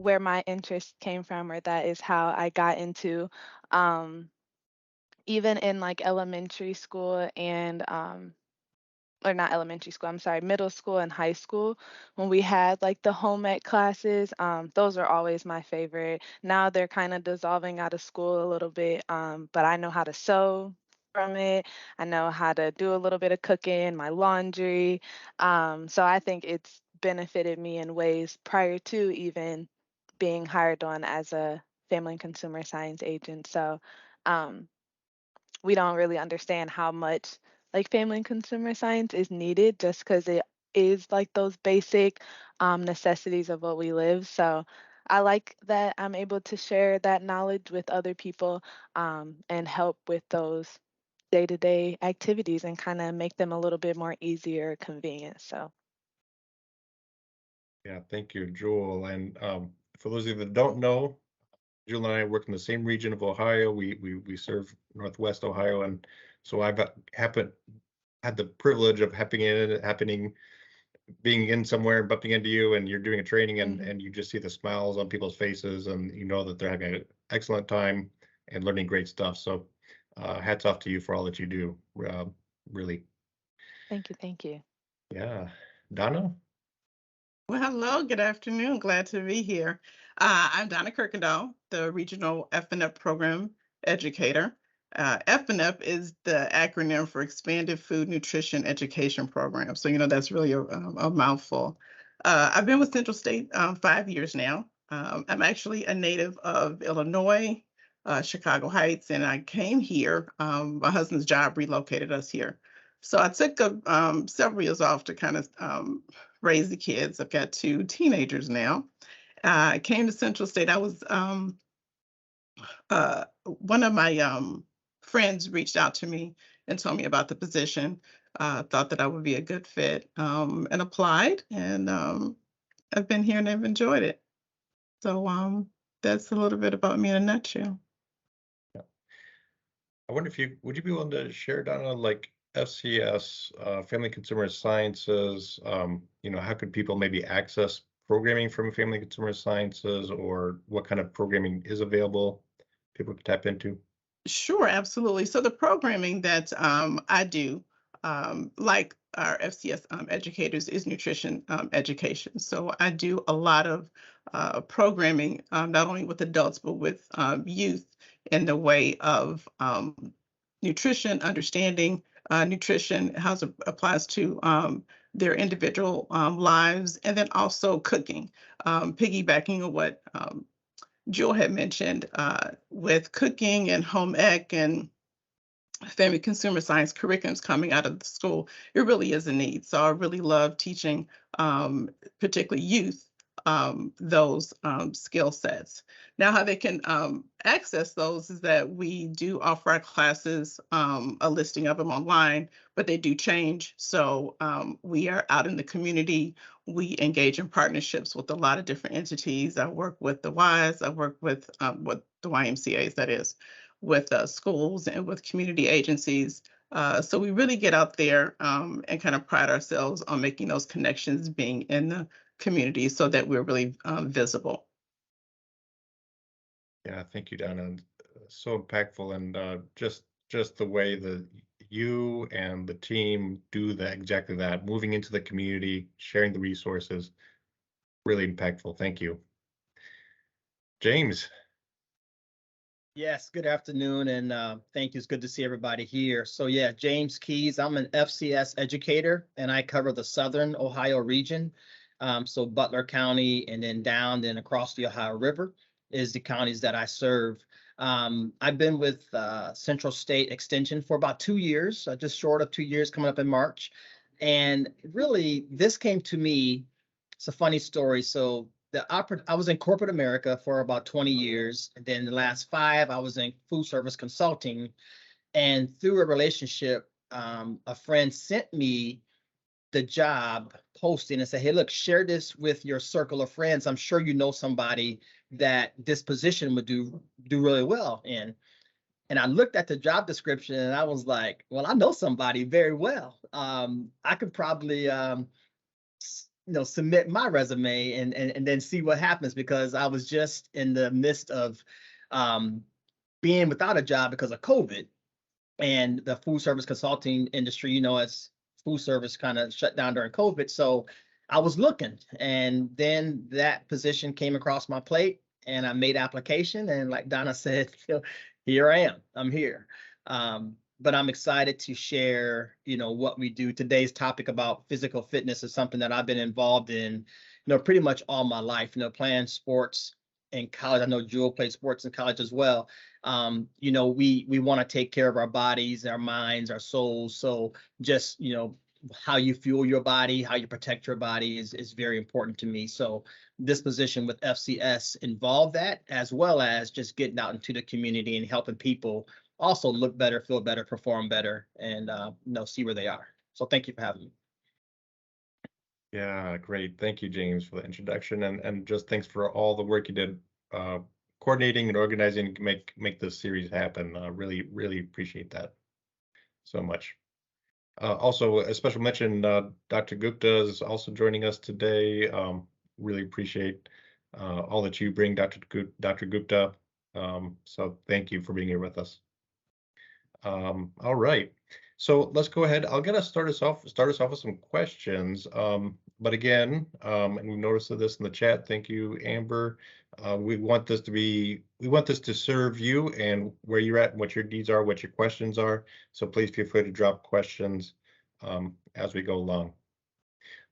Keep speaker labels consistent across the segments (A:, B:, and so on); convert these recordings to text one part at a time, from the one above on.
A: where my interest came from, or that is how I got into even in like elementary school and or not elementary school, I'm sorry, middle school and high school, when we had like the home ec classes, those are always my favorite. Now they're kind of dissolving out of school a little bit, but I know how to sew from it. I know how to do a little bit of cooking, my laundry. So I think it's benefited me in ways prior to even being hired on as a family and consumer science agent. So um, we don't really understand how much like family and consumer science is needed just because it is like those basic necessities of what we live. So I like that I'm able to share that knowledge with other people and help with those day-to-day activities and kind of make them a little bit more easier convenient. So
B: Yeah, thank you, Jewel. And for those of you that don't know, Jewel and I work in the same region of Ohio. We serve Northwest Ohio, and so I've happened had the privilege of being in somewhere and bumping into you, and you're doing a training,
A: mhm.
B: and you just see the smiles on people's faces, and you know that they're having an excellent time and learning great stuff. So, hats off to you for all that you do. Really,
A: Thank you, thank you.
B: yeah. Donna?
C: Well, hello, good afternoon. Glad to be here. I'm Donna Kirkendall, the Regional FNF Program Educator. FNF is the acronym for Expanded Food Nutrition Education Program. So, that's really a mouthful. I've been with Central State 5 years now. I'm actually a native of Illinois, Chicago Heights, and I came here. My husband's job relocated us here. So I took several years off to kind of raise the kids. I've got two teenagers now. I came to Central State. I was one of my friends reached out to me and told me about the position. Thought that I would be a good fit and applied. And I've been here and I've enjoyed it. So that's a little bit about me in a nutshell.
B: Yeah. I wonder if you would you be willing to share, Donna, like FCS, Family Consumer Sciences, how could people maybe access programming from Family Consumer Sciences, or what kind of programming is available people could tap into?
C: Sure, absolutely. So the programming that I do, like our FCS educators, is nutrition education. So I do a lot of programming, not only with adults but with youth in the way of nutrition, understanding nutrition, how it applies to their individual lives, and then also cooking, piggybacking on what Jewel had mentioned with cooking and home ec and family consumer science curriculums coming out of the school, it really is a need. So I really love teaching, particularly youth, those skill sets. Now, how they can access those is that we do offer our classes, a listing of them online, but they do change. So we are out in the community. We engage in partnerships with a lot of different entities. I work with the Ys, I work with the YMCA's, that is, with schools and with community agencies. So we really get out there and kind of pride ourselves on making those connections, being in the community so that we're really visible.
B: Yeah, thank you, Donna. And, so impactful, and just the way that you and the team do that, exactly that, moving into the community, sharing the resources, really impactful. Thank you. James.
D: Yes, good afternoon, and thank you. It's good to see everybody here. So yeah, James Keys. I'm an FCS educator, and I cover the Southern Ohio region. So Butler County, and then down, then across the Ohio River is the counties that I serve. I've been with Central State Extension for about 2 years, just short of 2 years, coming up in March. And really, this came to me. It's a funny story. So I was in corporate America for about 20 years. And then the last five, I was in food service consulting. And through a relationship, a friend sent me the job posting and said, "Hey, look, share this with your circle of friends. I'm sure you know somebody that this position would do really well in." And I looked at the job description and I was like, well, I know somebody very well. I could probably submit my resume and then see what happens, because I was just in the midst of um, being without a job because of COVID, and the food service consulting industry, as food service kind of shut down during COVID. So I was looking, and then that position came across my plate, and I made application. And like Donna said, here I am. I'm here. But I'm excited to share, what we do. Today's topic about physical fitness is something that I've been involved in, pretty much all my life. Playing sports in college. I know Jewel played sports in college as well. We want to take care of our bodies, our minds, our souls. So just, how you fuel your body, how you protect your body is very important to me. So this position with FCS involved that, as well as just getting out into the community and helping people also look better, feel better, perform better, and see where they are. So thank you for having me.
B: Yeah, great. Thank you, James, for the introduction, and just thanks for all the work you did coordinating and organizing to make this series happen. Really, really appreciate that so much. Also, a special mention, Dr. Gupta is also joining us today. Really appreciate all that you bring, Dr. Gupta. So thank you for being here with us. All right. So let's go ahead. I'll get us start us off with some questions. But again, and we noticed this in the chat. Thank you, Amber. We want this to serve you and where you're at, and what your needs are, what your questions are. So please feel free to drop questions as we go along.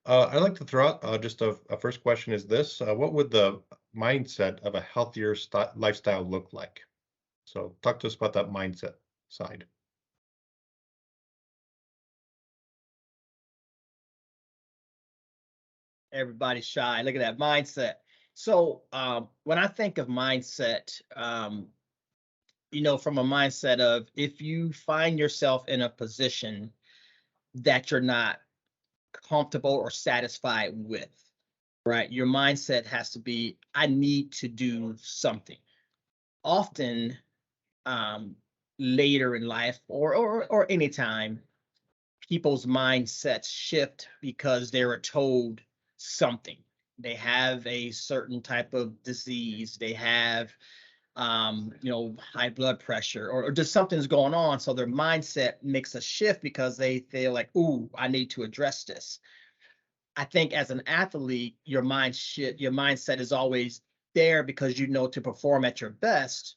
B: I'd like to throw out just a first question is this: what would the mindset of a healthier lifestyle look like? So talk to us about that mindset side.
D: Everybody's shy. Look at that mindset. So when I think of mindset, from a mindset of, if you find yourself in a position that you're not comfortable or satisfied with, right? Your mindset has to be, I need to do something. Often later in life or anytime, people's mindsets shift because they were told something. They have a certain type of disease. They have, high blood pressure, or just something's going on. So their mindset makes a shift because they feel like, ooh, I need to address this. I think as an athlete, your mindset is always there, because to perform at your best,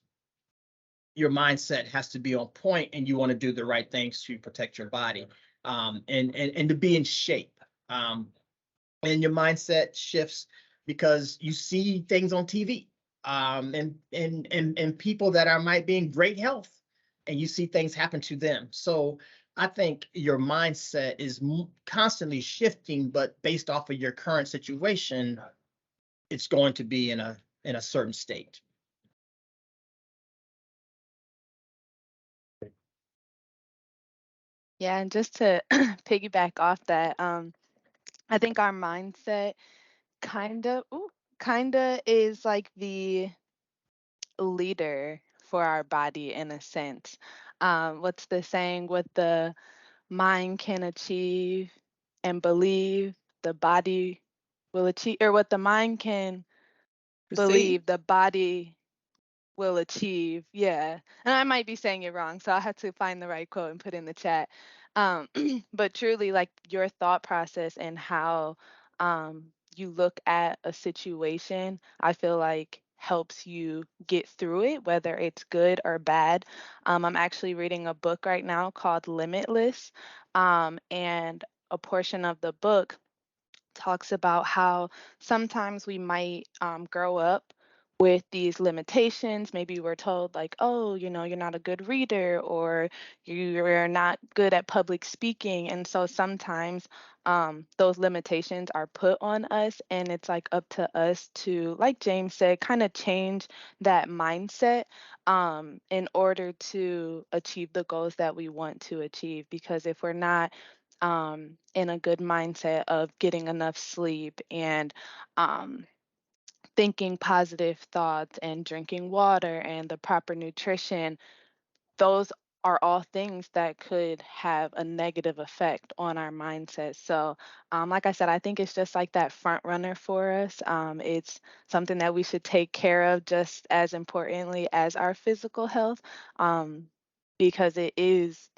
D: your mindset has to be on point, and you want to do the right things to protect your body, and to be in shape. And your mindset shifts because you see things on TV, and people that might be in great health, and you see things happen to them. So I think your mindset is constantly shifting, but based off of your current situation, it's going to be in a certain state.
A: Yeah, and just to piggyback off that, I think our mindset kinda is like the leader for our body in a sense. What's the saying? What the mind can achieve and believe, the body will achieve, or what the mind can
C: Proceed.
A: believe, the body will achieve. Yeah. And I might be saying it wrong, so I had to find the right quote and put in the chat. But truly, like, your thought process and how you look at a situation, I feel like helps you get through it, whether it's good or bad. I'm actually reading a book right now called Limitless. And a portion of the book talks about how sometimes we might grow up with these limitations. Maybe we're told, like, oh, you're not a good reader, or you're not good at public speaking. And so sometimes those limitations are put on us, and it's like up to us to, like James said, kind of change that mindset in order to achieve the goals that we want to achieve. Because if we're not in a good mindset of getting enough sleep and um, thinking positive thoughts and drinking water and the proper nutrition, those are all things that could have a negative effect on our mindset. So, like I said, I think it's just like that front runner for us. It's something that we should take care of just as importantly as our physical health, um, because it is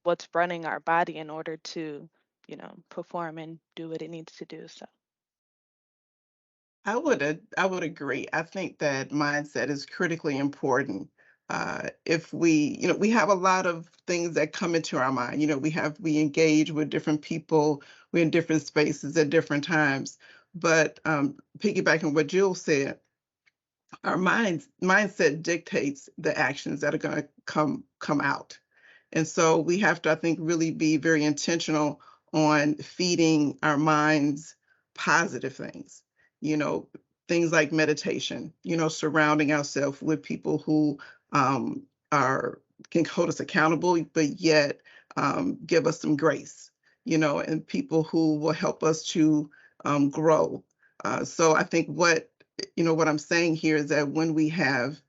A: what's running our body in order to, perform and do what it needs to do. So,
C: I would agree. I think that mindset is critically important. If we, we have a lot of things that come into our mind. We engage with different people, we're in different spaces at different times. But piggybacking what Jill said, our mindset dictates the actions that are going to come out. And so we have to, I think, really be very intentional on feeding our minds positive things, you know, things like meditation, surrounding ourselves with people who are can hold us accountable, but yet give us some grace, and people who will help us to grow. So I think what I'm saying here is that when we have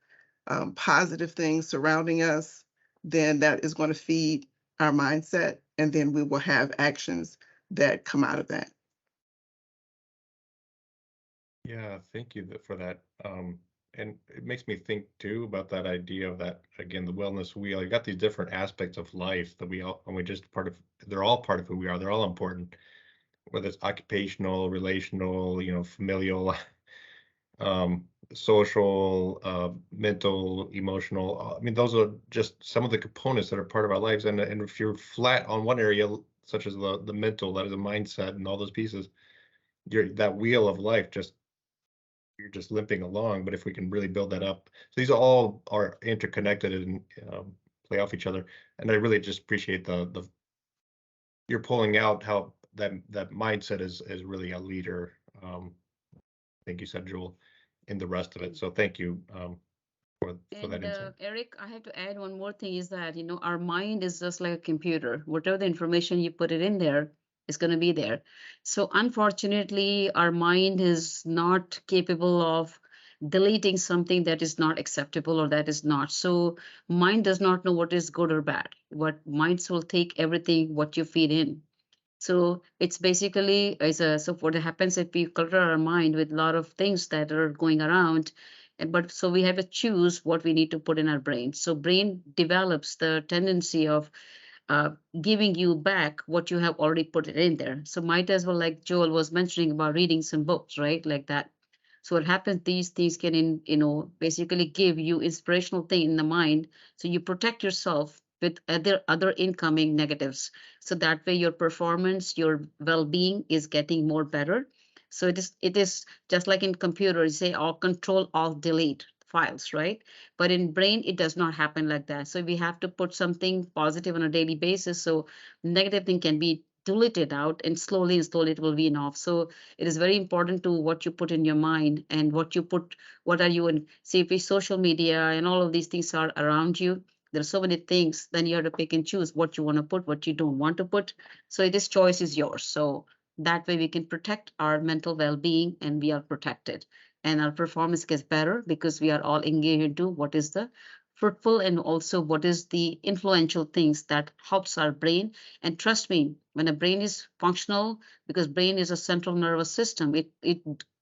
C: positive things surrounding us, then that is going to feed our mindset, and then we will have actions that come out of that.
B: Yeah, thank you for that. And it makes me think too about that idea of that, again, the wellness wheel. You got these different aspects of life that and we just they're all part of who we are. They're all important, whether it's occupational, relational, familial, social, mental, emotional. I mean, those are just some of the components that are part of our lives. And if you're flat on one area, such as the mental, that is a mindset and all those pieces, that wheel of life you're just limping along. But if we can really build that up, so these all are interconnected and play off each other. And I really just appreciate the you're pulling out how that mindset is really a leader. I think you said, Jewel, in the rest of it. So thank you for that
E: And
B: insight.
E: Eric, I have to add one more thing is that, our mind is just like a computer. Whatever the information you put it in there, it's going to be there. So unfortunately, our mind is not capable of deleting something that is not acceptable or that is not. So mind does not know what is good or bad. What minds will take everything what you feed in. So it's basically so what happens if we clutter our mind with a lot of things that are going around, but so we have to choose what we need to put in our brain. So brain develops the tendency of uh, giving you back what you have already put it in there. So might as well, like Joel was mentioning about reading some books, right? Like that. So what happens, these things can basically give you inspirational thing in the mind. So you protect yourself with other incoming negatives. So that way your performance, your well-being is getting more better. So it is just like in computer, you say all control, alt delete files, right? But in brain, it does not happen like that. So we have to put something positive on a daily basis. So negative thing can be deleted out and slowly it will wean off. So it is very important to what you put in your mind and what are you in, say if it's social media and all of these things are around you. There's so many things, then you have to pick and choose what you want to put, what you don't want to put. So this choice is yours. So that way we can protect our mental well-being and we are protected and our performance gets better because we are all engaged into what is the fruitful and also what is the influential things that helps our brain. And trust me, when a brain is functional, because brain is a central nervous system,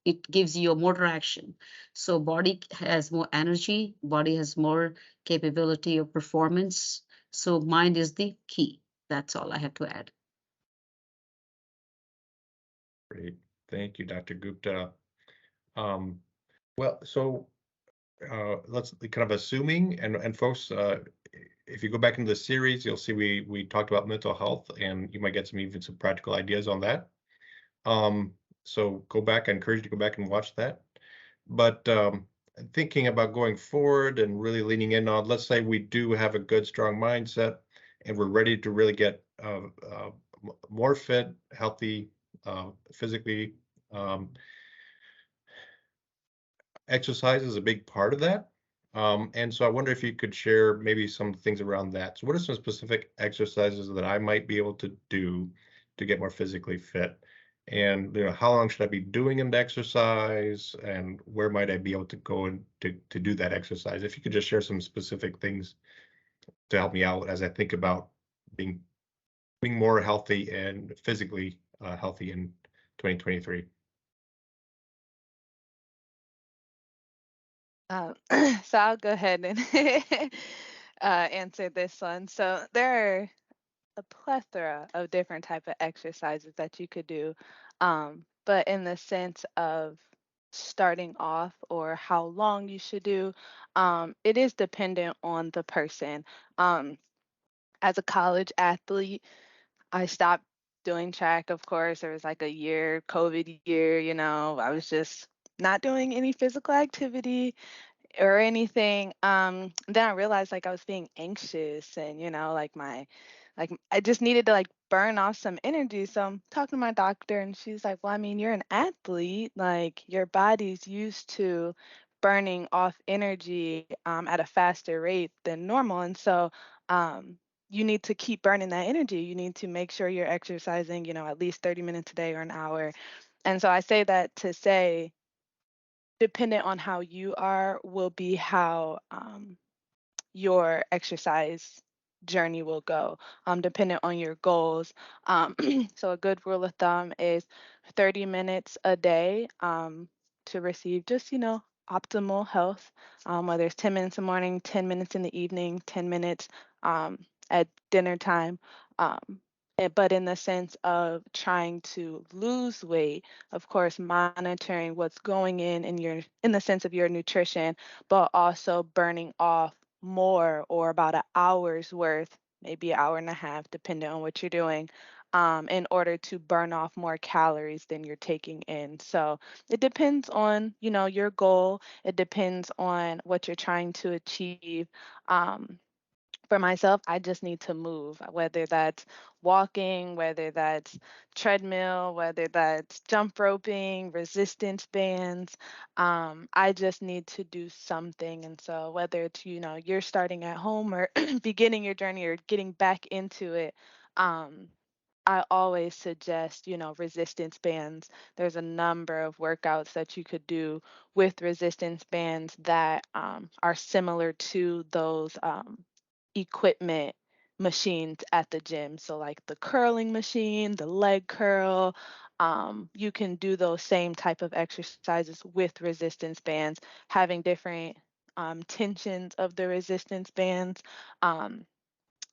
E: it gives you a motor action. So body has more energy, body has more capability of performance. So mind is the key. That's all I have to add.
B: Great. Thank you, Dr. Gupta. Well, so let's kind of assuming, and folks, if you go back into the series, you'll see we talked about mental health, and you might get even some practical ideas on that. So go back. I encourage you to go back and watch that. But thinking about going forward and really leaning in on, let's say we do have a good, strong mindset, and we're ready to really get more fit, healthy, physically. Exercise is a big part of that. And so I wonder if you could share maybe some things around that. So what are some specific exercises that I might be able to do to get more physically fit? And how long should I be doing an exercise, and where might I be able to go and to do that exercise? If you could just share some specific things to help me out as I think about being more healthy and physically healthy in 2023.
A: So I'll go ahead and answer this one. So there are a plethora of different type of exercises that you could do, but in the sense of starting off or how long you should do, it is dependent on the person. Um, as a college athlete, I stopped doing track, of course. There was like a year, COVID year, I was just not doing any physical activity or anything. Then I realized like I was being anxious and like I just needed to like burn off some energy. So I'm talking to my doctor and she's like, well, I mean, you're an athlete, like your body's used to burning off energy at a faster rate than normal. And so you need to keep burning that energy. You need to make sure you're exercising, at least 30 minutes a day or an hour. And so I say that to say, dependent on how you are, will be how your exercise journey will go, dependent on your goals. So a good rule of thumb is 30 minutes a day to receive just, optimal health, whether it's 10 minutes in the morning, 10 minutes in the evening, 10 minutes um, at dinner time. But in the sense of trying to lose weight, of course, monitoring what's going in the sense of your nutrition, but also burning off more or about an hour's worth, maybe an hour and a half, depending on what you're doing, in order to burn off more calories than you're taking in. So it depends on, your goal. It depends on what you're trying to achieve. For myself, I just need to move, whether that's walking, whether that's treadmill, whether that's jump roping, resistance bands. I just need to do something. And so, whether it's, you're starting at home or beginning your journey or getting back into it, um, I always suggest, resistance bands. There's a number of workouts that you could do with resistance bands that are similar to those equipment machines at the gym. So, like the curling machine, the leg curl, you can do those same type of exercises with resistance bands, having different tensions of the resistance bands.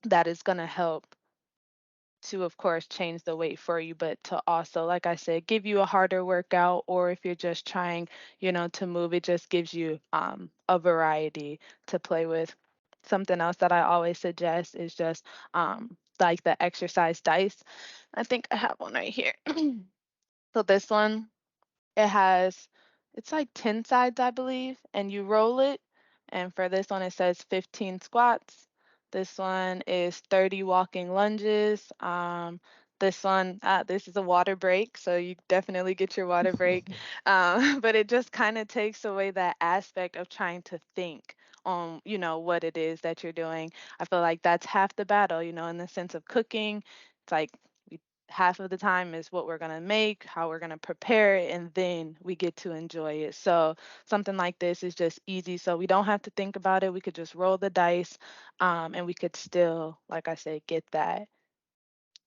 A: That is going to help to, of course, change the weight for you, but to also, like I said, give you a harder workout, or if you're just trying, to move, it just gives you a variety to play with. Something else that I always suggest is just like the exercise dice. I think I have one right here. So this one, it's like 10 sides, I believe, and you roll it. And for this one, it says 15 squats. This one is 30 walking lunges. This is a water break, so you definitely get your water break. But it just kind of takes away that aspect of trying to think on, what it is that you're doing. I feel like that's half the battle, in the sense of cooking. It's like half of the time is what we're going to make, how we're going to prepare it, and then we get to enjoy it. So something like this is just easy. So we don't have to think about it. We could just roll the dice, and we could still, like I said, get that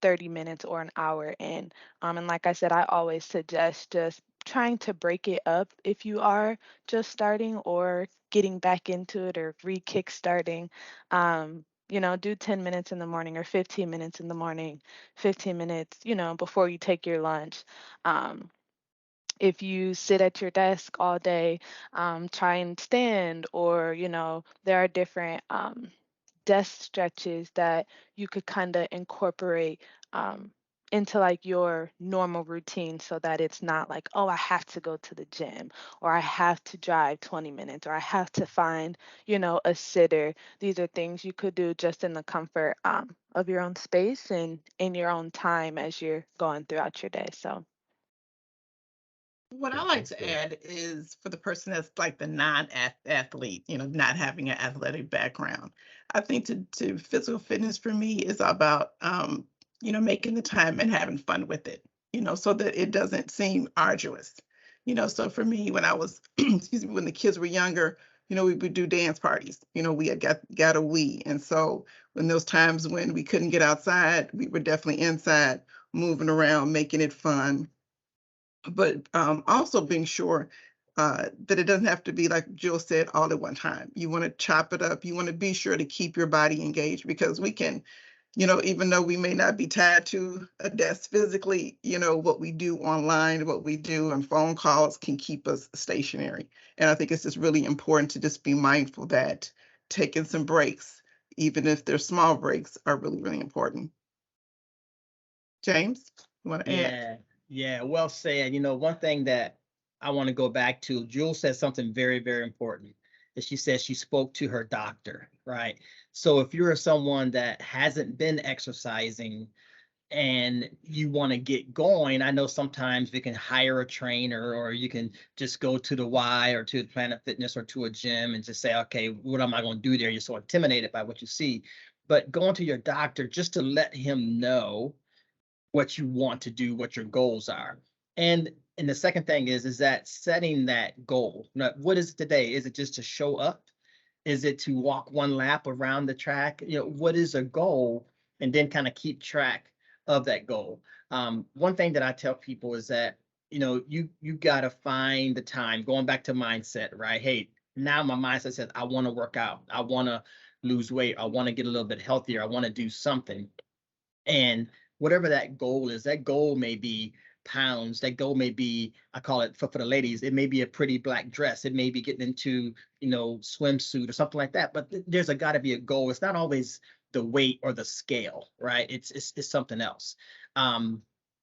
A: 30 minutes or an hour in. And like I said, I always suggest just trying to break it up if you are just starting or getting back into it or re-kick starting. Do 10 minutes in the morning or 15 minutes in the morning, 15 minutes, before you take your lunch. Um, if you sit at your desk all day, try and stand, or, there are different desk stretches that you could kind of incorporate into like your normal routine so that it's not like, oh, I have to go to the gym or I have to drive 20 minutes or I have to find, a sitter. These are things you could do just in the comfort of your own space and in your own time as you're going throughout your day. So
C: What
B: Yeah,
C: I like
B: thanks,
C: to
B: Jill.
C: add is for the person that's like the non-athlete, not having an athletic background. I think to physical fitness for me is about, making the time and having fun with it, so that it doesn't seem arduous. So for me, when I was, excuse me, when the kids were younger, we would do dance parties. We had got a Wii. And so when those times when we couldn't get outside, we were definitely inside, moving around, making it fun. But also being sure that it doesn't have to be, like Jill said, all at one time. You want to chop it up. You want to be sure to keep your body engaged, because we can, even though we may not be tied to a desk physically, what we do online, what we do on phone calls can keep us stationary. And I think it's just really important to just be mindful that taking some breaks, even if they're small breaks, are really, really important. James, you want to add?
D: Yeah, yeah, well said. One thing that I want to go back to, Jules said something very, very important. That she said she spoke to her doctor, right? So if you're someone that hasn't been exercising and you want to get going, I know sometimes we can hire a trainer, or you can just go to the Y or to Planet Fitness or to a gym and just say, okay, what am I going to do there? You're so intimidated by what you see. But going to your doctor just to let him know what you want to do, what your goals are. And the second thing is that setting that goal. Now, what is it today? Is it just to show up? Is it to walk one lap around the track? What is a goal? And then kind of keep track of that goal. One thing that I tell people is that, you got to find the time, going back to mindset, right? Hey, now my mindset says, I want to work out. I want to lose weight. I want to get a little bit healthier. I want to do something. And whatever that goal is, that goal may be pounds, that goal may be, I call it for the ladies, it may be a pretty black dress, it may be getting into, swimsuit or something like that. But there's got to be a goal. It's not always the weight or the scale, right? It's something else.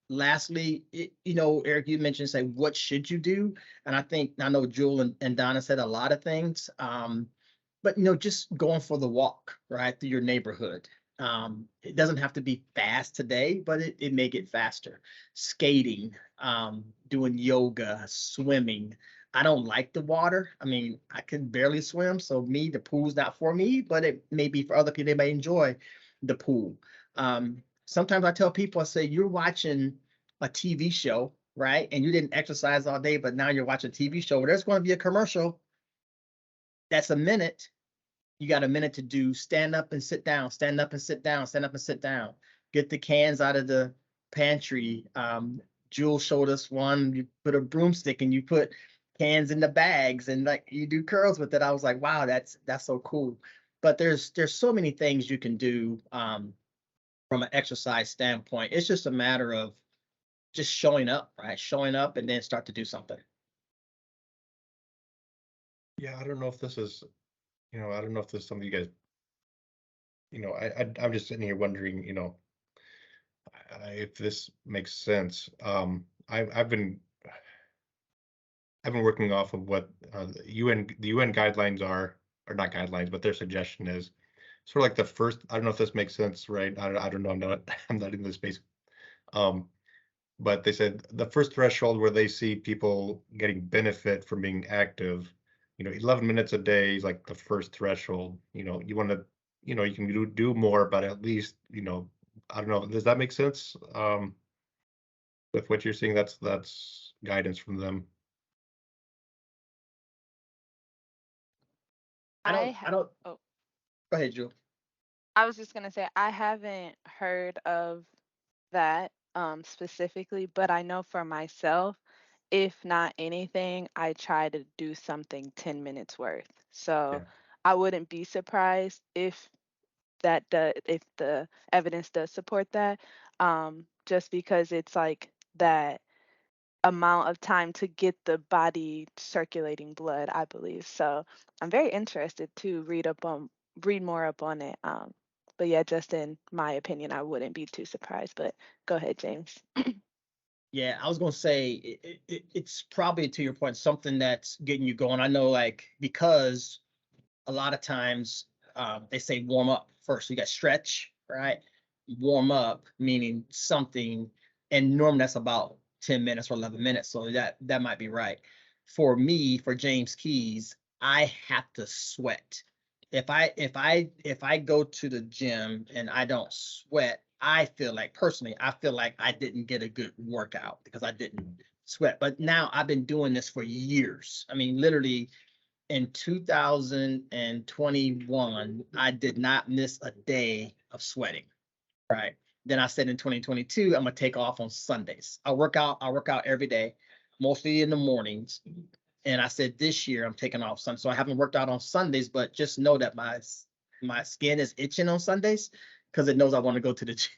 D: Lastly, Eric, you mentioned, say, what should you do? And I know Jewel and Donna said a lot of things. But just going for the walk, right, through your neighborhood. It doesn't have to be fast today, but it may get faster. Skating, doing yoga, swimming. I don't like the water. I mean, I can barely swim, so the pool's not for me, but it may be for other people. They may enjoy the pool. Sometimes I tell people, I say, you're watching a TV show, right? And you didn't exercise all day, but now you're watching a TV show. There's going to be a commercial. That's a minute. You got a minute to do stand up and sit down, stand up and sit down, stand up and sit down. Get the cans out of the pantry. Jules showed us one. You put a broomstick and you put cans in the bags and like you do curls with it. I was like, wow, that's so cool. But there's so many things you can do from an exercise standpoint. It's just a matter of just showing up, right? Showing up and then start to do something.
B: Yeah, I don't know if this is, I don't know if this is something you guys, I'm just sitting here wondering, if this makes sense. I've been working off of what the UN guidelines are, or not guidelines, but their suggestion is sort of like the first. I don't know if this makes sense, right? I don't know. I'm not in this space. But they said the first threshold where they see people getting benefit from being active, 11 minutes a day is like the first threshold. You want to, you can do more, but at least, I don't know. Does that make sense? With what you're seeing, that's guidance from them.
D: I don't.
A: Oh,
D: Go ahead, Jewel.
A: I was just gonna say I haven't heard of that specifically, but I know for myself, if not anything, I try to do something 10 minutes worth. So
B: Yeah.
A: I wouldn't be surprised if if the evidence does support that, just because it's like that amount of time to get the body circulating blood, I believe. So I'm very interested to read more up on it. But yeah, just in my opinion, I wouldn't be too surprised. But go ahead, James.
D: Yeah, I was gonna say it's probably, to your point, something that's getting you going. I know, like, because a lot of times they say warm up first. You got stretch, right? Warm up meaning something, and normally that's about 10 minutes or 11 minutes. So that might be right. For me, for James Keys, I have to sweat. If I go to the gym and I don't sweat, I feel like I didn't get a good workout because I didn't sweat. But now I've been doing this for years. I mean, literally in 2021, I did not miss a day of sweating. Right. Then I said in 2022, I'm gonna take off on Sundays. I work out every day, mostly in the mornings. And I said this year I'm taking off Sunday. So I haven't worked out on Sundays, but just know that my skin is itching on Sundays because it knows I want to go to the gym.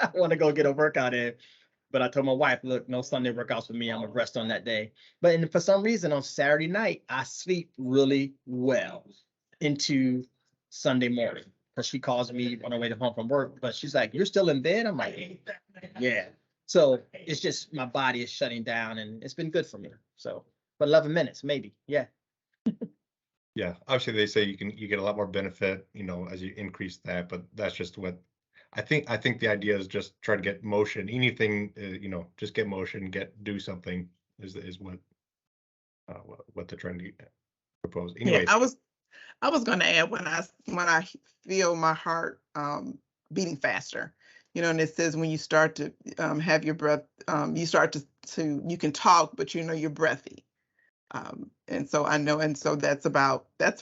D: I want to go get a workout in. But I told my wife, look, no Sunday workouts for me. I'm gonna rest on that day. But for some reason on Saturday night, I sleep really well into Sunday morning. Because she calls me on her way home from work, but she's like, "You're still in bed?" I'm like, "Yeah." So it's just my body is shutting down, and it's been good for me. So, but 11 minutes, maybe, yeah.
B: Yeah, obviously they say you get a lot more benefit, as you increase that, but that's just what I think. I think the idea is just try to get motion. Anything, just get motion, do something is what they're trying to propose.
C: Yeah,
B: Anyways,
C: I was going to add when I feel my heart beating faster, and it says when you start to have your breath, you start to you can talk, but you're breathy. And so I know, and so that's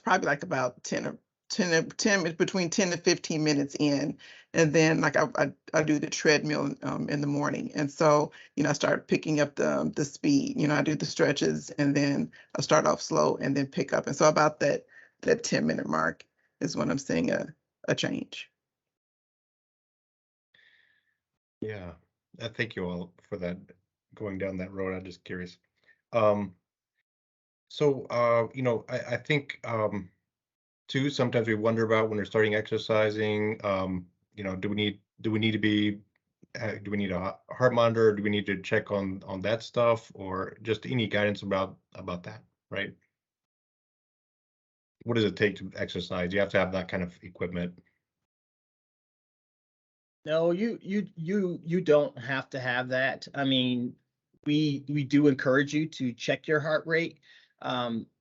C: probably like about 10 between 10 to 15 minutes in, and then like I do the treadmill in the morning, and so I start picking up the speed. I do the stretches, and then I start off slow, and then pick up, and so about that 10-minute mark is when I'm seeing a change.
B: yeah, I thank you all for that, going down that road. I'm just curious. Um, so I think too, sometimes we wonder about when we're starting exercising, do we need to be do we need a heart monitor? Do we need to check on that stuff, or just any guidance about that, right? What does it take to exercise? You have to have that kind of equipment.
D: No, you don't have to have that. I mean, we do encourage you to check your heart rate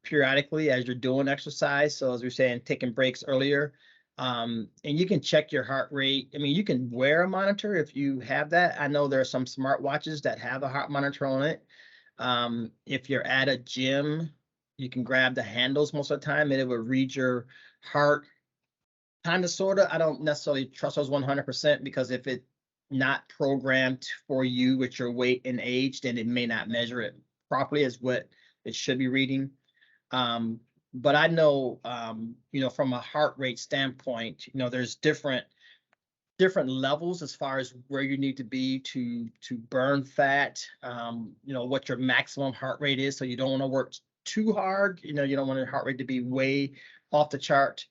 D: periodically as you're doing exercise. So as we were saying, taking breaks earlier, and you can check your heart rate. I mean, you can wear a monitor if you have that. I know there are some smartwatches that have a heart monitor on it. If you're at a gym, you can grab the handles most of the time, and it will read your heart. Kind of, sort of. I don't necessarily trust those 100% because if it's not programmed for you with your weight and age, then it may not measure it properly as what it should be reading. But I know, from a heart rate standpoint, there's different levels as far as where you need to be to burn fat. What your maximum heart rate is, so you don't want to work too hard. You don't want your heart rate to be way off the chart.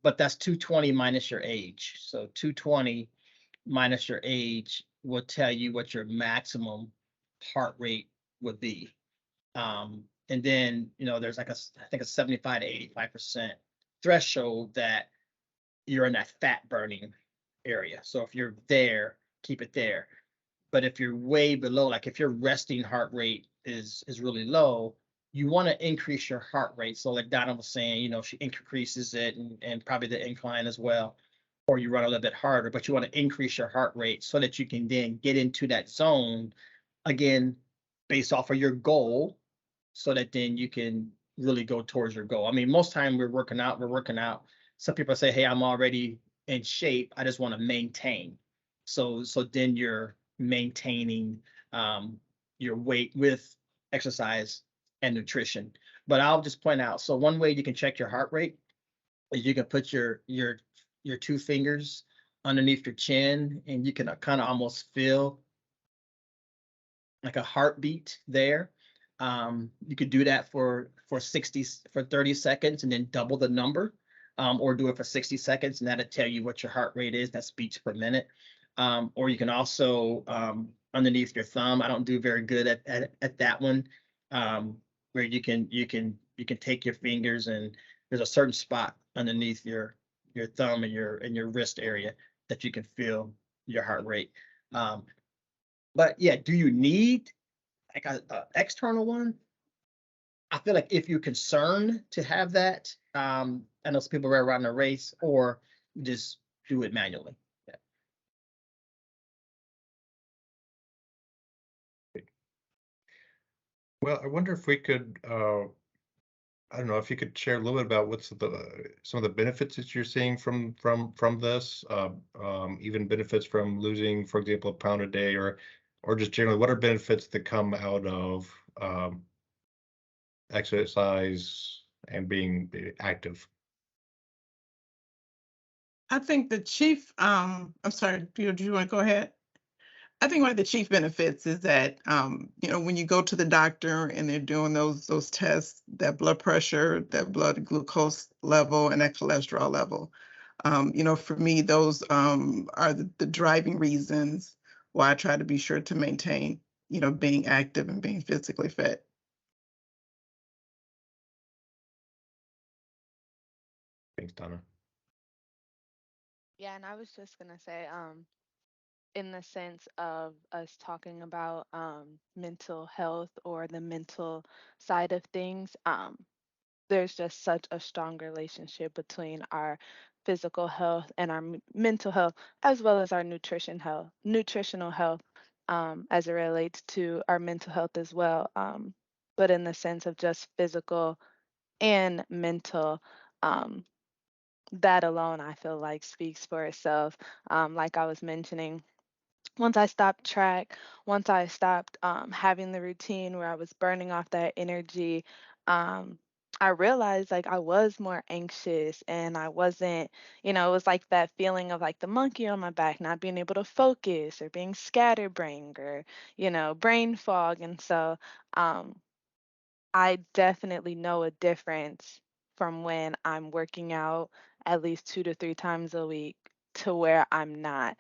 D: But that's 220 minus your age. So 220 minus your age will tell you what your maximum heart rate would be. And then, there's like I think a 75 to 85% threshold that you're in that fat burning area. So if you're there, keep it there. But if you're way below, like if your resting heart rate is really low, you want to increase your heart rate. So like Donna was saying, she increases it and probably the incline as well, or you run a little bit harder, but you want to increase your heart rate so that you can then get into that zone again, based off of your goal, so that then you can really go towards your goal. I mean, most time we're working out. Some people say, hey, I'm already in shape. I just want to maintain. So then you're maintaining your weight with exercise and nutrition. But I'll just point out, so one way you can check your heart rate is you can put your two fingers underneath your chin, and you can kind of almost feel like a heartbeat there. You could do that for 30 seconds and then double the number, or do it for 60 seconds, and that'll tell you what your heart rate is. That's beats per minute. Or you can also underneath your thumb. I don't do very good at that one, where you can take your fingers, and there's a certain spot underneath your thumb and your wrist area that you can feel your heart rate. But yeah, do you need like a external one? I feel like if you're concerned to have that, I know some people are running a race, or just do it manually. Yeah.
B: Well, I wonder if we could I don't know if you could share a little bit about what's some of the benefits that you're seeing from this, even benefits from losing, for example, a pound a day, or just generally, what are benefits that come out of exercise and being active?
C: I think the chief, I'm sorry, do you want to go ahead? I think one of the chief benefits is that, when you go to the doctor and they're doing those tests, that blood pressure, that blood glucose level, and that cholesterol level, for me, those are the driving reasons why I try to be sure to maintain, being active and being physically fit.
B: Thanks, Donna.
A: Yeah, and I was just gonna say, in the sense of us talking about mental health or the mental side of things, there's just such a strong relationship between our physical health and our mental health, as well as our nutritional health, as it relates to our mental health as well. But in the sense of just physical and mental, um, that alone I feel like speaks for itself. Like I was mentioning, once I stopped track, once I stopped having the routine where I was burning off that energy, um, I realized like I was more anxious and I wasn't, it was like that feeling of like the monkey on my back, not being able to focus or being scatterbrained or, brain fog. And so, um, I definitely know a difference from when I'm working out at least 2 to 3 times a week to where I'm not.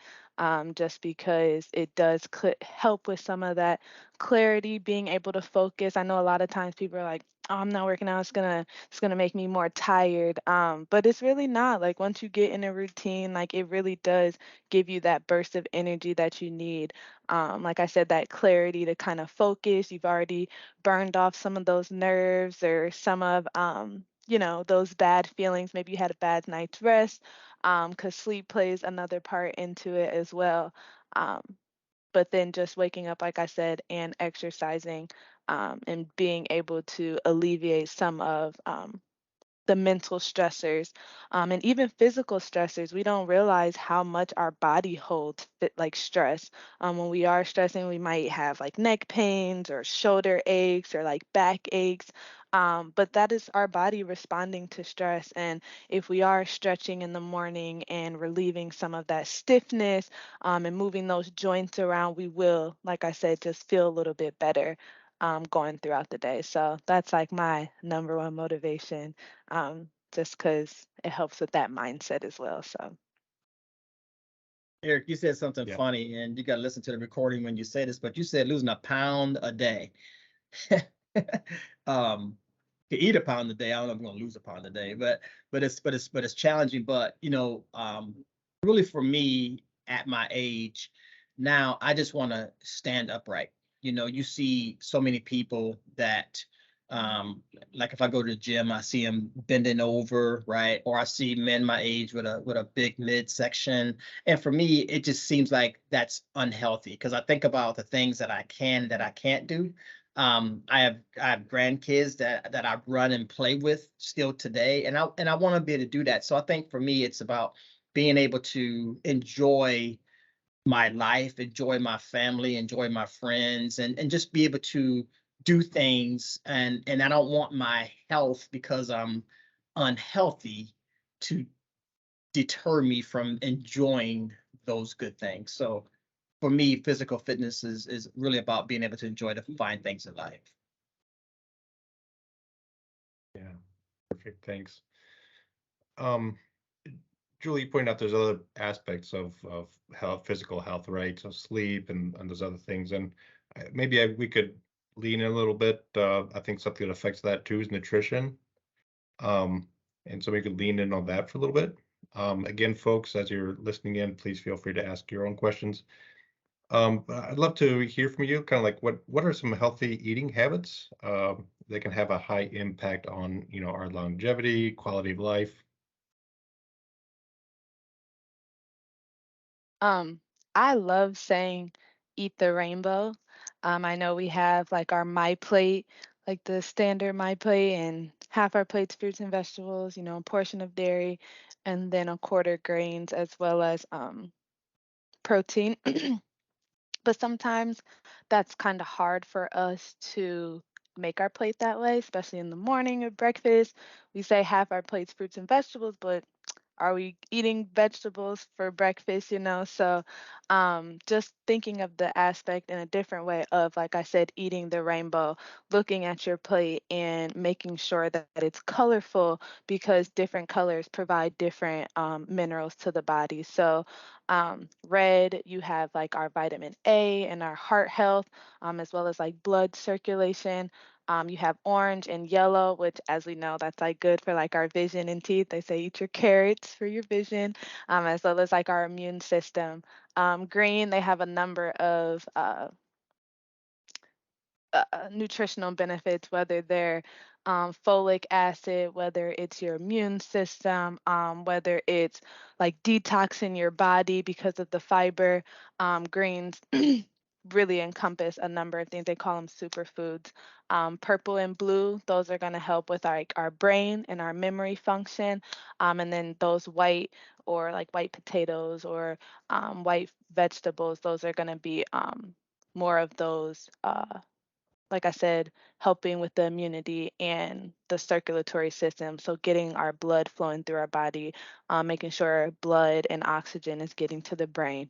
A: Just because it does help with some of that clarity, being able to focus. I know a lot of times people are like, "Oh, I'm not working out. It's gonna make me more tired." But it's really not. Like once you get in a routine, like it really does give you that burst of energy that you need. Like I said, that clarity to kind of focus. You've already burned off some of those nerves or some of those bad feelings. Maybe you had a bad night's rest, because sleep plays another part into it as well. um, but then just waking up, like I said, and exercising, and being able to alleviate some of the mental stressors, and even physical stressors. We don't realize how much our body holds like stress. When we are stressing, we might have like neck pains or shoulder aches or like back aches. But that is our body responding to stress. And if we are stretching in the morning and relieving some of that stiffness, and moving those joints around, we will, like I said, just feel a little bit better going throughout the day. So that's like my number one motivation, just because it helps with that mindset as well. So,
D: Eric, you said something
B: Yeah.
D: funny, and you got to listen to the recording when you say this, but you said losing a pound a day. um, to eat a pound a day, I don't know if I'm going to lose a pound a day, but it's challenging. But really for me at my age now, I just want to stand upright. You see so many people that like if I go to the gym, I see them bending over, right? Or I see men my age with a big midsection. And for me, it just seems like that's unhealthy because I think about the things that I can't do. I have grandkids that I run and play with still today, and I want to be able to do that. So I think for me, it's about being able to enjoy my life, enjoy my family, enjoy my friends, and just be able to do things. And I don't want my health because I'm unhealthy to deter me from enjoying those good things. So for me, physical fitness is really about being able to enjoy the fine things in life.
B: Yeah. Perfect. Thanks. Um, Julie, you pointed out there's other aspects of health, physical health, right? So sleep and those other things. And we could lean in a little bit. I think something that affects that too is nutrition. Um, and so we could lean in on that for a little bit. Again, folks, as you're listening in, please feel free to ask your own questions. But I'd love to hear from you, kind of like what are some healthy eating habits that can have a high impact on, our longevity, quality of life.
A: um, I love saying eat the rainbow. I know we have like our My Plate, like the standard My Plate, and half our plates fruits and vegetables, you know, a portion of dairy, and then a quarter grains as well as protein. But sometimes that's kind of hard for us to make our plate that way, especially in the morning or breakfast. We say half our plates fruits and vegetables, but are we eating vegetables for breakfast, you know? So just thinking of the aspect in a different way of, like I said, eating the rainbow, looking at your plate and making sure that it's colorful because different colors provide different minerals to the body. So red, you have like our vitamin A and our heart health, as well as like blood circulation. You have orange and yellow, which, as we know, that's like good for like our vision and teeth. They say eat your carrots for your vision, as well as like our immune system. Green, they have a number of nutritional benefits, whether they're folic acid, whether it's your immune system, whether it's like detoxing your body because of the fiber. Greens really encompass a number of things. They call them superfoods. Purple and blue, those are going to help with our brain and our memory function. And then those white or like white potatoes or white vegetables, those are going to be more of those like I said, helping with the immunity and the circulatory system. So getting our blood flowing through our body, making sure blood and oxygen is getting to the brain.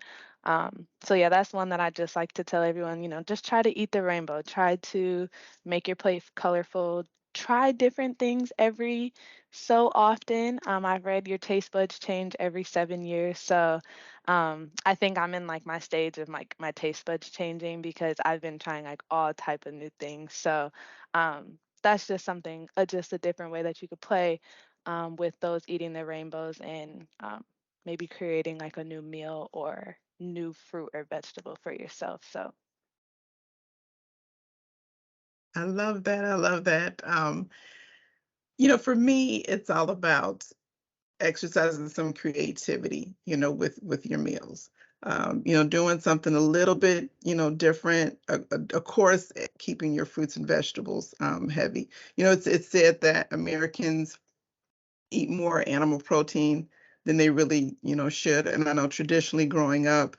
A: So yeah, that's one that I just like to tell everyone, you know, just try to eat the rainbow. Try to make your plate colorful. Try different things every so often. I've read your taste buds change every 7 years. So I think I'm in like my stage of my taste buds changing because I've been trying like all type of new things. So that's just something, just a different way that you could play with those eating the rainbows and maybe creating like a new meal or new fruit or vegetable for yourself. So
C: I love that. I love that. You know, for me, it's all about exercising some creativity, you know, with your meals. You know, doing something a little bit, you know, different. Of course, keeping your fruits and vegetables heavy. You know, it's said that Americans eat more animal protein than they really, you know, should. And I know traditionally growing up,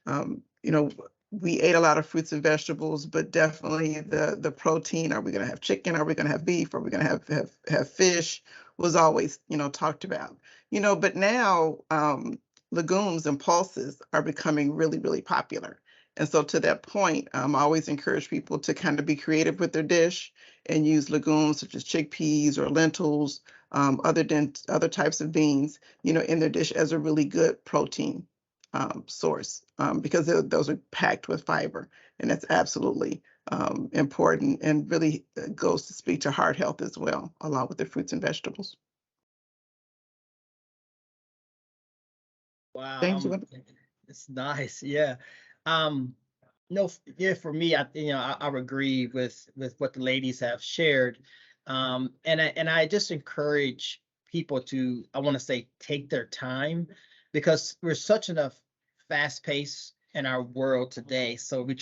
C: you know, we ate a lot of fruits and vegetables, but definitely the protein. Are we going to have chicken? Are we going to have beef? Are we going to have fish? Was always, you know, talked about. You know, but now legumes and pulses are becoming really, really popular. And so to that point, I always encourage people to kind of be creative with their dish and use legumes such as chickpeas or lentils, other types of beans, you know, in their dish as a really good protein source because those are packed with fiber, and that's absolutely important and really goes to speak to heart health as well, along with the fruits and vegetables.
D: Wow,
C: James, you want
D: it's nice. Yeah. Um, no, yeah, for me, I would agree with what the ladies have shared. And I just encourage people to, I want to say, take their time because we're such in a fast pace in our world today. So we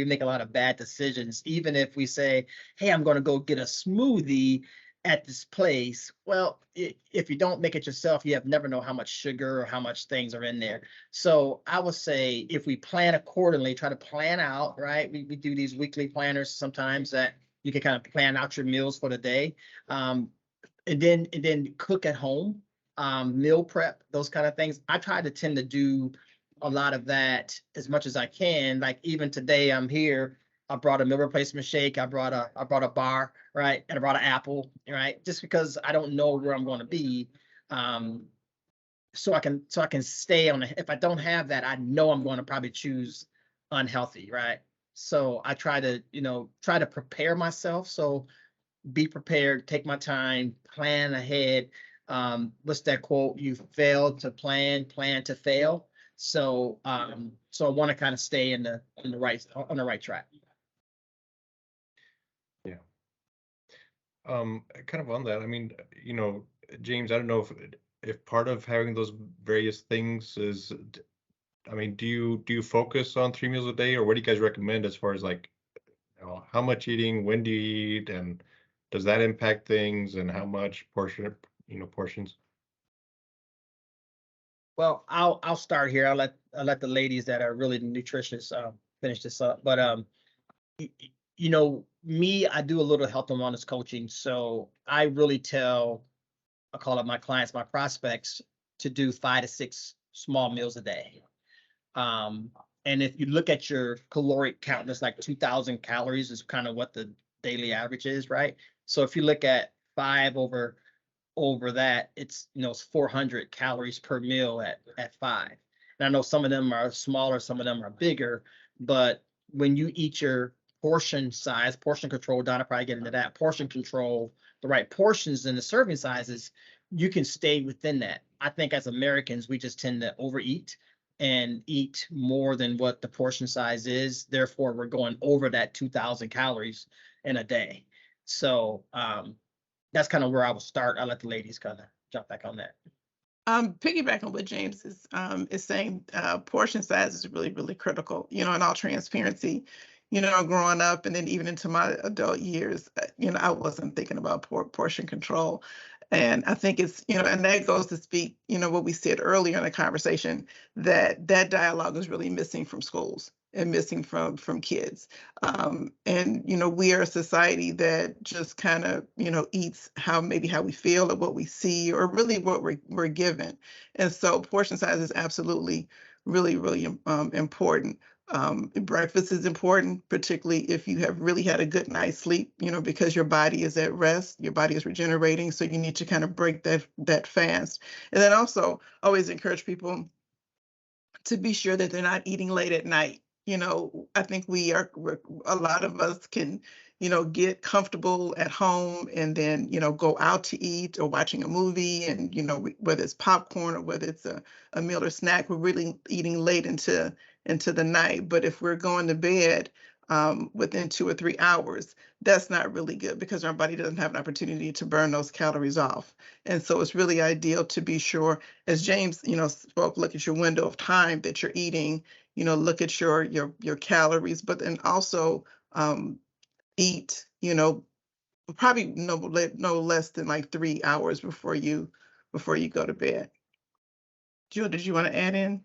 D: make a lot of bad decisions, even if we say, hey, I'm going to go get a smoothie at this place. Well, if you don't make it yourself, you have never know how much sugar or how much things are in there. So I would say if we plan accordingly, try to plan out, right? We do these weekly planners sometimes that you can kind of plan out your meals for the day. And then cook at home, meal prep, those kind of things. I try to tend to do a lot of that as much as I can. Like even today I'm here, I brought a meal replacement shake, I brought a bar, right? And I brought an apple, right? Just because I don't know where I'm going to be. Um, so I can stay on it. If I don't have that, I know I'm going to probably choose unhealthy, right? So I try to prepare myself. So be prepared, take my time, plan ahead. What's that quote? You failed to plan, plan to fail. So I want to kind of stay on the right track.
B: Yeah. Kind of on that, I mean, you know, James, I don't know if part of having those various things is, I mean, do you focus on 3 meals a day, or what do you guys recommend as far as like, you know, how much eating, when do you eat, and does that impact things, and how much portions?
D: Well, I'll start here. I'll let the ladies that are really nutritious finish this up. But y- you know, me, I do a little health and wellness coaching, so I really tell, I call it my clients, my prospects, to do 5 to 6 small meals a day. Um, and if you look at your caloric count, it's like 2,000 calories is kind of what the daily average is, right? So if you look at 5 over that, it's, you know, it's 400 calories per meal at 5. And I know some of them are smaller, some of them are bigger, but when you eat your portion size, portion control, Donna probably get into that, portion control, the right portions and the serving sizes, you can stay within that. I think as Americans, we just tend to overeat and eat more than what the portion size is. Therefore, we're going over that 2,000 calories in a day. So that's kind of where I will start. I'll let the ladies kind of jump back on that.
C: Piggyback on what James is saying, portion size is really, really critical. You know, in all transparency, you know, growing up and then even into my adult years, you know, I wasn't thinking about portion control. And I think it's, you know, and that goes to speak, you know, what we said earlier in the conversation, that that dialogue is really missing from schools and missing from kids. And, you know, we are a society that just kind of, you know, eats how maybe how we feel or what we see or really what we're given. And so portion size is absolutely really, really important. Breakfast is important, particularly if you have really had a good night's sleep, you know, because your body is at rest, your body is regenerating. So you need to kind of break that fast. And then also always encourage people to be sure that they're not eating late at night. You know, I think a lot of us can, you know, get comfortable at home and then, you know, go out to eat or watching a movie and, you know, whether it's popcorn or whether it's a meal or snack, we're really eating late into the night. But if we're going to bed within 2 or 3 hours, that's not really good because our body doesn't have an opportunity to burn those calories off. And so it's really ideal to be sure, as James, you know, spoke, look at your window of time that you're eating, you know, look at your calories, but then also eat, you know, probably no less than like 3 hours before you go to bed. Jill, did you want to add in?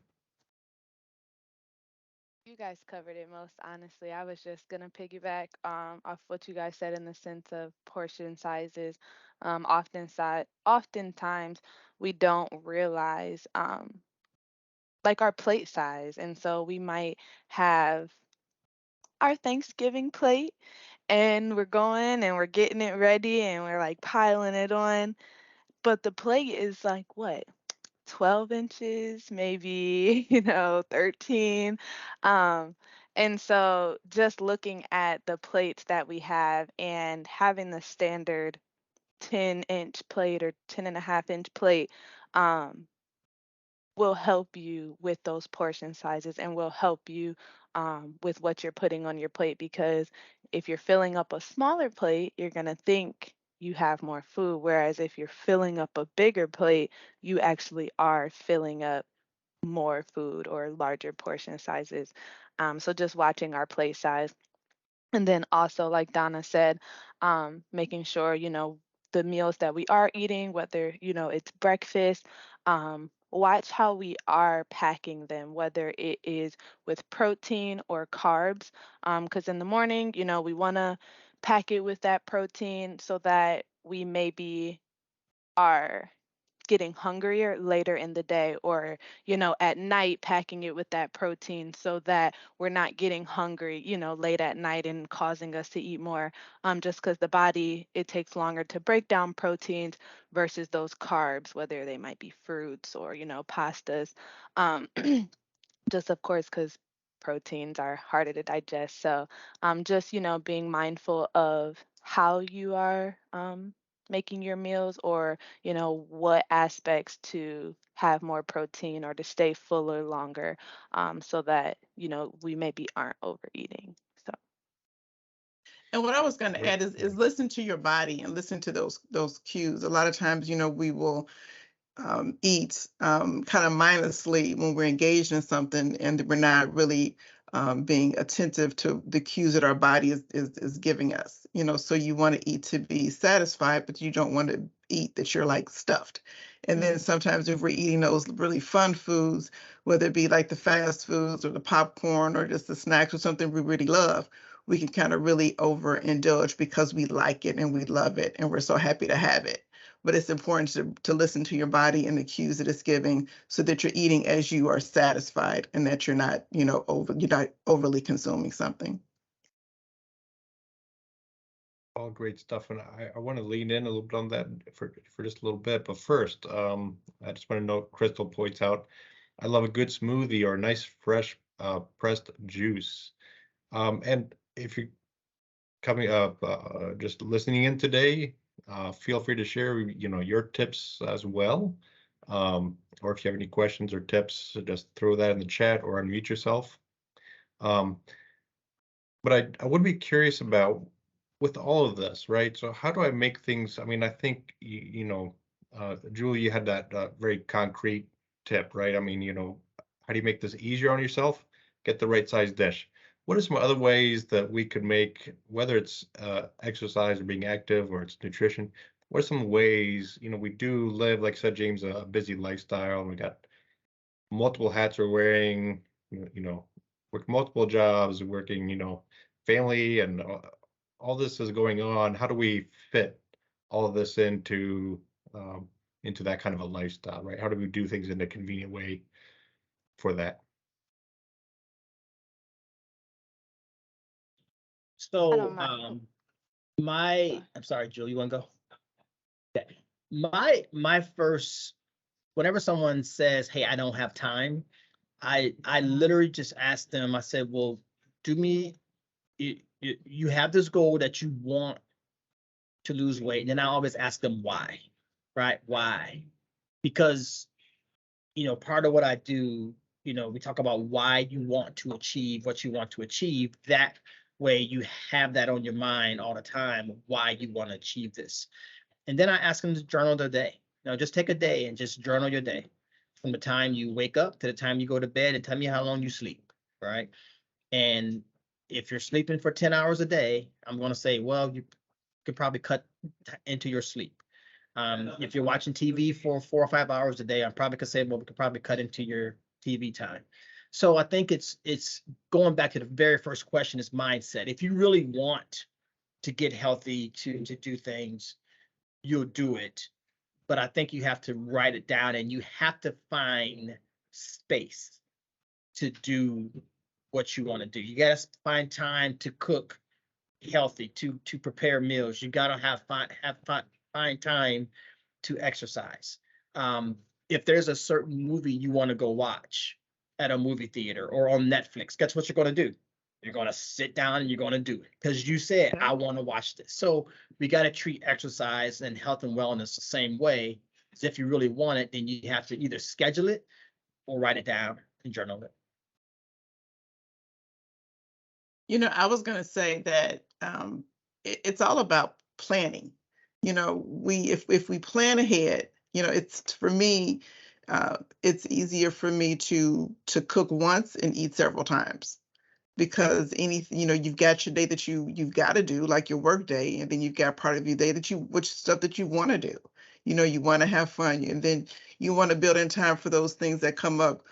A: You guys covered it most honestly. I was just gonna piggyback off what you guys said in the sense of portion sizes. Oftentimes we don't realize like our plate size, and so we might have our Thanksgiving plate, and we're going and we're getting it ready and we're like piling it on, but the plate is like what? 12 inches, maybe, 13. Um, and so just looking at the plates that we have and having the standard 10-inch plate or 10.5-inch plate, um, will help you with those portion sizes and will help you with what you're putting on your plate, because if you're filling up a smaller plate, you're going to think you have more food. Whereas if you're filling up a bigger plate, you actually are filling up more food or larger portion sizes. So just watching our plate size. And then also, like Donna said, making sure, the meals that we are eating, whether, it's breakfast, watch how we are packing them, whether it is with protein or carbs. Because in the morning, we want to pack it with that protein so that we maybe are getting hungrier later in the day, or at night packing it with that protein so that we're not getting hungry late at night and causing us to eat more, just because the body, it takes longer to break down proteins versus those carbs, whether they might be fruits or pastas, um, just of course because proteins are harder to digest. So just being mindful of how you are making your meals, or what aspects to have more protein or to stay fuller longer, so that we maybe aren't overeating. So
C: And what I was going to
B: Great.
C: add is listen to your body and listen to those cues. A lot of times, you know, we will eat kind of mindlessly when we're engaged in something and we're not really being attentive to the cues that our body is giving us. So you want to eat to be satisfied, but you don't want to eat that you're like stuffed. And then sometimes if we're eating those really fun foods, whether it be like the fast foods or the popcorn or just the snacks or something we really love, we can kind of really overindulge because we like it and we love it and we're so happy to have it. But it's important to listen to your body and the cues that it's giving so that you're eating as you are satisfied and that you're not, you're not overly consuming something.
B: All great stuff, and I want to lean in a little bit on that for just a little bit. But first, I just want to note Crystal points out, I love a good smoothie or a nice fresh pressed juice. And if you're coming up, just listening in today, feel free to share, your tips as well. Or if you have any questions or tips, just throw that in the chat or unmute yourself. Um, but I would be curious about with all of this, right? So how do I make things? I mean, I think Julie, you had that very concrete tip, right? I mean, how do you make this easier on yourself? Get the right size dish. What are some other ways that we could make, whether it's exercise or being active or it's nutrition? What are some ways, we do live, like I said, James, a busy lifestyle, and we got multiple hats we're wearing, work multiple jobs, working, family, and all this is going on. How do we fit all of this into that kind of a lifestyle, right? How do we do things in a convenient way for that?
A: I don't
D: So,
A: mind.
D: I'm sorry, Jill, you want to go? Okay. My first, whenever someone says, "Hey, I don't have time," I literally just ask them. I said, "Well, do me. You have this goal that you want to lose weight," and then I always ask them why, right? Why? Because part of what I do, we talk about why you want to achieve what you want to achieve. That way, you have that on your mind all the time. Why you want to achieve this. And then I ask them to journal their day. Just take a day and just journal your day from the time you wake up to the time you go to bed and tell me how long you sleep, right? And if you're sleeping for 10 hours a day, I'm going to say, well, you could probably cut into your sleep. If you're watching TV for 4 or 5 hours a day, I'm probably could say, well, we could probably cut into your TV time. So I think it's going back to the very first question is mindset. If you really want to get healthy, to do things, you'll do it. But I think you have to write it down and you have to find space to do what you want to do. You got to find time to cook healthy, to prepare meals. You got to find time to exercise. If there's a certain movie you want to go watch at a movie theater or on Netflix, guess what you're going to do? You're going to sit down and you're going to do it because you said, I want to watch this. So we got to treat exercise and health and wellness the same way. As if you really want it, then you have to either schedule it or write it down and journal it.
C: I was going to say that it's all about planning. If we plan ahead, it's for me, it's easier for me to cook once and eat several times because anything, you've got your day that you've got to do, like your work day, and then you've got part of your day which stuff that you want to do. You want to have fun, and then you want to build in time for those things that come up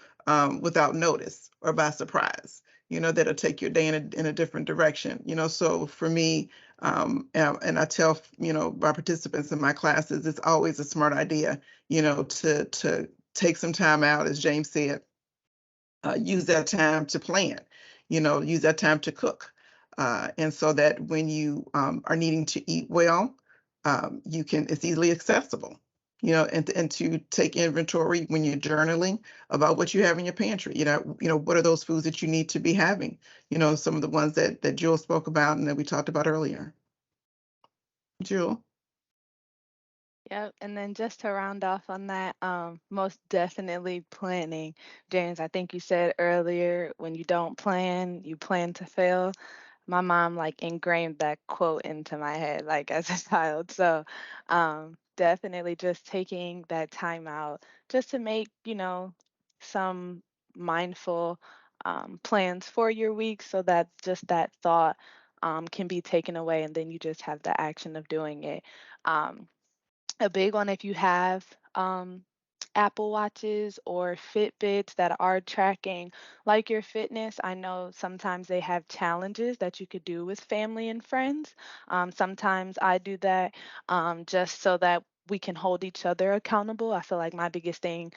C: without notice or by surprise. That'll take your day in a different direction. So for me, and I tell my participants in my classes, it's always a smart idea, to take some time out, as James said, use that time to plan, use that time to cook. And so that when you are needing to eat well, it's easily accessible, and to take inventory when you're journaling about what you have in your pantry. What are those foods that you need to be having? Some of the ones that Jewel spoke about and that we talked about earlier. Jewel?
A: Yep. And then just to round off on that, most definitely planning. James, I think you said earlier, when you don't plan, you plan to fail. My mom like ingrained that quote into my head, like as a child. So definitely just taking that time out just to make, some mindful plans for your week so that just that thought can be taken away and then you just have the action of doing it. Um, a big one if you have Apple Watches or Fitbits that are tracking like your fitness. I know sometimes they have challenges that you could do with family and friends. Sometimes I do that just so that we can hold each other accountable. I feel like my biggest thing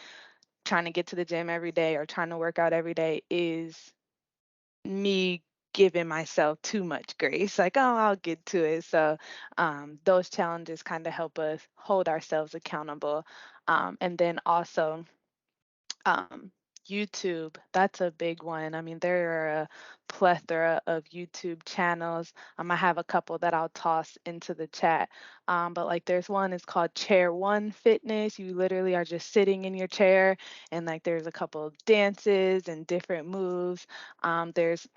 A: trying to get to the gym every day or trying to work out every day is me giving myself too much grace. Like, oh, I'll get to it. So those challenges kind of help us hold ourselves accountable. And then also, um, YouTube, that's a big one. I mean, there are a plethora of YouTube channels. I have a couple that I'll toss into the chat. But like there's one, it's called Chair One Fitness. You literally are just sitting in your chair and like there's a couple of dances and different moves. There's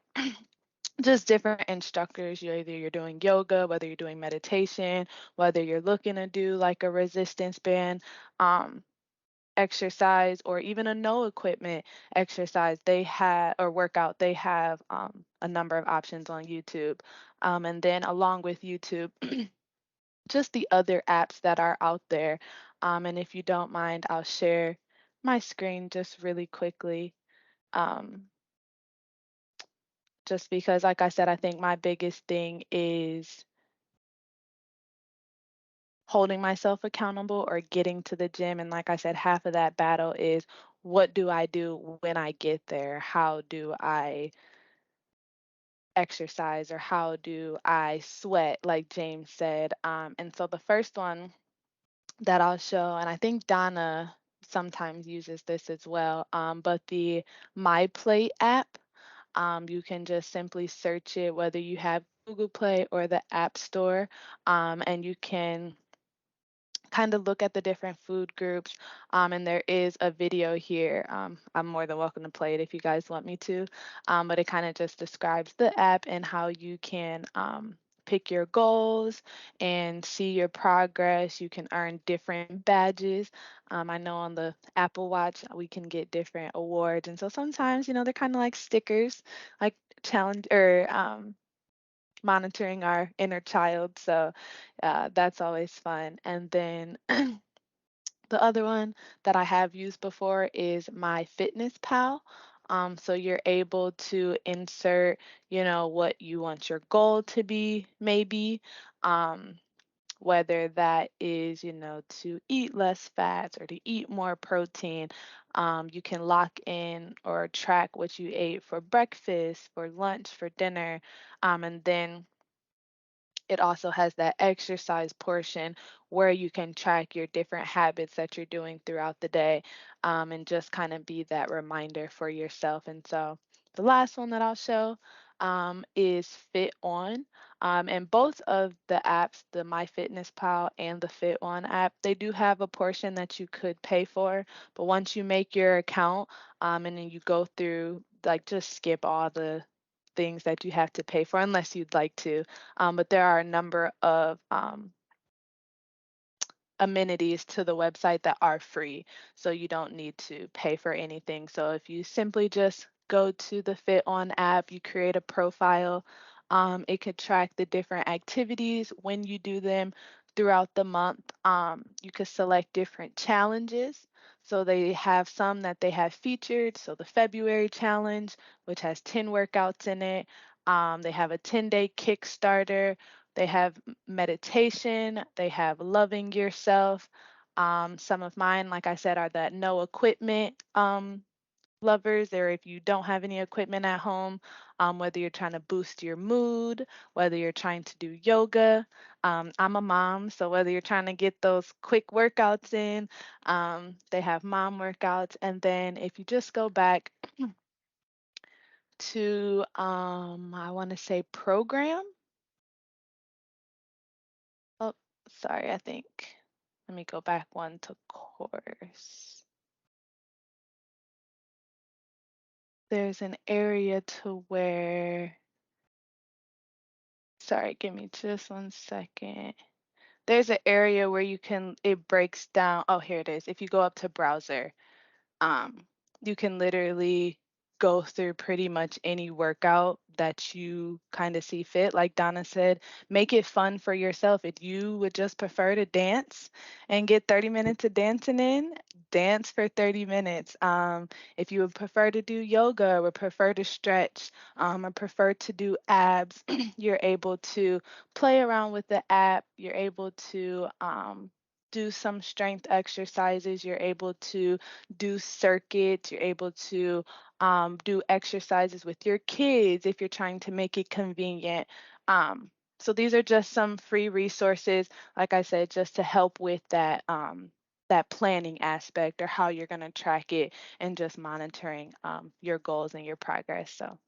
A: just different instructors. You're doing yoga, whether you're doing meditation, whether you're looking to do like a resistance band. Exercise or even a no equipment exercise they have or workout they have a number of options on YouTube, and then along with YouTube just the other apps that are out there, and if you don't mind I'll share my screen just really quickly, um, just because like I said I think my biggest thing is holding myself accountable or getting to the gym. And like I said, half of that battle is what do I do when I get there? How do I exercise or how do I sweat, like James said? And so the first one that I'll show, and I think Donna sometimes uses this as well, but the My Plate app, you can just simply search it, whether you have Google Play or the App Store, and you can kind of look at the different food groups. And there is a video here. I'm more than welcome to play it if you guys want me to. But it kind of just describes the app and how you can pick your goals and see your progress. You can earn different badges. I know on the Apple Watch, we can get different awards. And so sometimes, they're kind of like stickers, like challenge or monitoring our inner child. So that's always fun. And then the other one that I have used before is my Fitness Pal. So you're able to insert, what you want your goal to be, maybe. Um, Whether that is, to eat less fats or to eat more protein. You can lock in or track what you ate for breakfast, for lunch, for dinner. And then it also has that exercise portion where you can track your different habits that you're doing throughout the day, and just kind of be that reminder for yourself. And so the last one that I'll show is Fit On. And both of the apps, the MyFitnessPal and the Fit On app, they do have a portion that you could pay for. But once you make your account, and then you go through, like, just skip all the things that you have to pay for unless you'd like to. But there are a number of amenities to the website that are free, so you don't need to pay for anything. So if you simply just go to the Fit On app, you create a profile, it could track the different activities when you do them throughout the month. You could select different challenges. So they have some that they have featured. So the February challenge, which has 10 workouts in it. They have a 10-day Kickstarter. They have meditation, they have loving yourself. Some of mine, like I said, are that no equipment lovers, or if you don't have any equipment at home, whether you're trying to boost your mood, whether you're trying to do yoga. I'm a mom, so whether you're trying to get those quick workouts in, they have mom workouts. And then if you just go back to, I want to say program. Oh, sorry, I think. Let me go back one to course. There's an area to where, sorry, give me just 1 second. There's an area where it breaks down. Oh, here it is. If you go up to browser, um, you can literally go through pretty much any workout that you kind of see fit. Like Donna said, make it fun for yourself. If you would just prefer to dance and get 30 minutes of dancing in, dance for 30 minutes. If you would prefer to do yoga or would prefer to stretch or prefer to do abs, you're able to play around with the app. You're able to do some strength exercises. You're able to do circuits. You're able to do exercises with your kids if you're trying to make it convenient. So these are just some free resources, like I said, just to help with that planning aspect or how you're going to track it and just monitoring your goals and your progress. So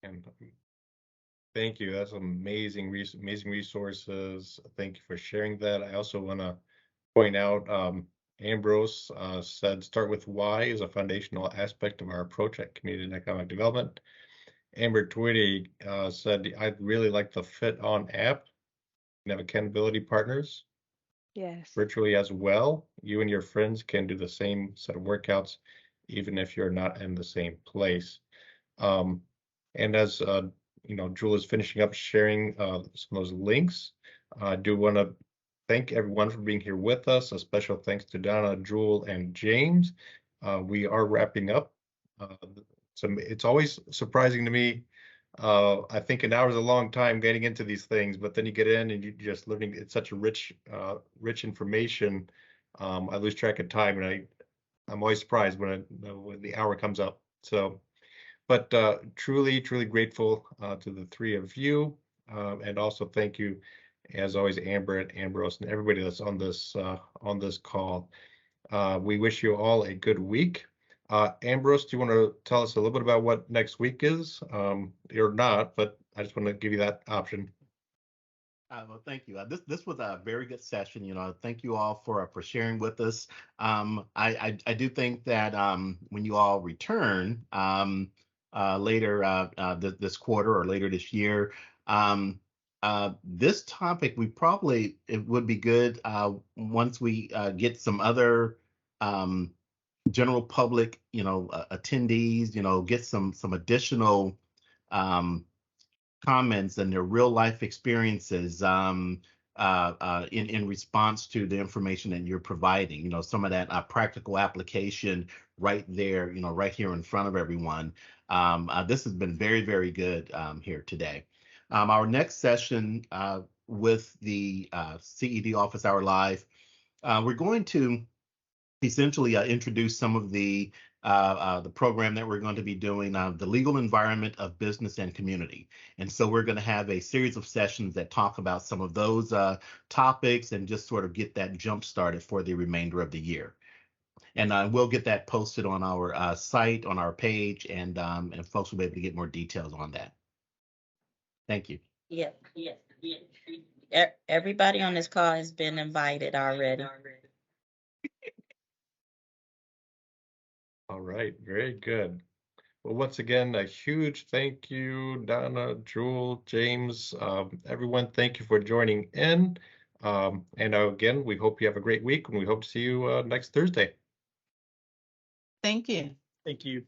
B: And thank you. That's amazing, amazing resources. Thank you for sharing that. I also want to point out, Ambrose said, start with why is a foundational aspect of our approach at community and economic development. Amber Twitty said, I really like the Fit On app. You have accountability partners
A: yes.
B: virtually as well. You and your friends can do the same set of workouts, even if you're not in the same place. And as Jewel is finishing up sharing some of those links, I do want to thank everyone for being here with us. A special thanks to Donna, Jewel, and James. We are wrapping up. It's always surprising to me. I think an hour is a long time getting into these things, but then you get in and you just learning. It's such a rich information. I lose track of time, and I'm always surprised when the hour comes up. So, but truly grateful to the three of you, and also thank you, as always, Amber and Ambrose and everybody that's on this call. We wish you all a good week. Ambrose, do you want to tell us a little bit about what next week is? Or not, but I just want to give you that option.
F: Well, thank you. This was a very good session. Thank you all for sharing with us. I do think that when you all return later this quarter or later this year, this topic it would be good once we get some other general public attendees, get some additional comments and their real life experiences in response to the information that you're providing. Some of that practical application right there, right here in front of everyone. This has been very, very good here today. Our next session with the CED Office Hour Live, we're going to essentially introduce some of the program that we're going to be doing, the legal environment of business and community. And so we're going to have a series of sessions that talk about some of those topics and just sort of get that jump started for the remainder of the year. And we'll get that posted on our site, on our page, and folks will be able to get more details on that. Thank you.
G: Yeah. Everybody on this call has been invited already.
B: All right, very good. Well, once again, a huge thank you, Donna, Jewel, James, everyone. Thank you for joining in. And again, we hope you have a great week, and we hope to see you next Thursday.
C: Thank you.
D: Thank you.